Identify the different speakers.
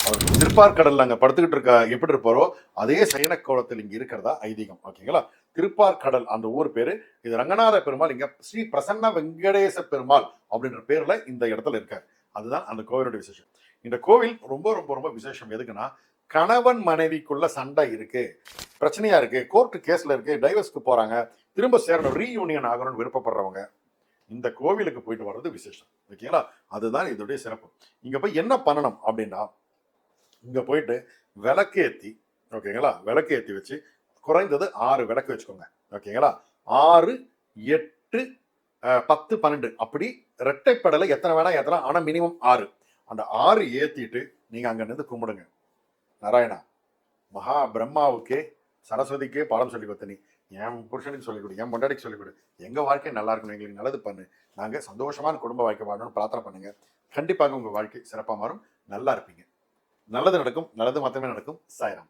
Speaker 1: அவர் திருப்பார்கடல்ல அங்க படுத்துக்கிட்டு இருக்க எப்படி இருப்பாரோ அதே சயன கோலத்தில் இங்க இருக்கிறதா ஐதீகம். ஓகேங்களா? திருப்பார்கடல் அந்த ஊர் பேரு. இது ரங்கநாத பெருமாள் இங்க ஸ்ரீ பிரசன்ன வெங்கடேச பெருமாள் அப்படின்ற பேர்ல இந்த இடத்துல இருக்காரு. அதுதான் அந்த கோவிலுடைய விசேஷம். இந்த கோவில் ரொம்ப ரொம்ப ரொம்ப விசேஷம் எதுக்குன்னா, கணவன் மனைவிக்குள்ள சண்டை இருக்கு, பிரச்சனையா இருக்கு, கோர்ட்டு கேஸ்ல இருக்கு, டைவர்ஸ்க்கு போறாங்க, திரும்ப சேரணும், ரீயூனியன் ஆகணும்னு விருப்பப்படுறவங்க இந்த கோவிலுக்கு போயிட்டு வர்றது விசேஷம். ஓகேங்களா? அதுதான் இதோடைய சிறப்பு. இங்க போய் என்ன பண்ணணும் அப்படின்னா, இங்க போயிட்டு விளக்கு ஏத்தி, ஓகேங்களா, விளக்கு ஏத்தி வச்சு குறைந்தது 6 விளக்கு வச்சுக்கோங்க. ஓகேங்களா? 6, 8, 10, 12 அப்படி இரட்டைப்படலை எத்தனை வேணா ஏத்தலாம். ஆனா மினிமம் 6. அந்த 6 ஏத்திட்டு நீங்க அங்க நின்று கும்பிடுங்க. நாராயணா, மகா பிரம்மாவுக்கே சரஸ்வதிக்கே பாடம் சொல்லி கொடுத்த நீ என் புருஷனுக்கு சொல்லிக் கொடு, என் பொண்டாட்டிக்கு சொல்லிக் கொடு, எங்க வாழ்க்கை நல்லா இருக்கணும், எங்களுக்கு நல்லது பண்ணு, நாங்க சந்தோஷமான குடும்ப வாழ்க்கை வாழணும்னு பிரார்த்தனை பண்ணுங்க. கண்டிப்பாக உங்க வாழ்க்கை சிறப்பா மாறும். நல்லா இருப்பீங்க. நல்லது நடக்கும். நல்லது மாத்திரமே நடக்கும். சாய்ராம்.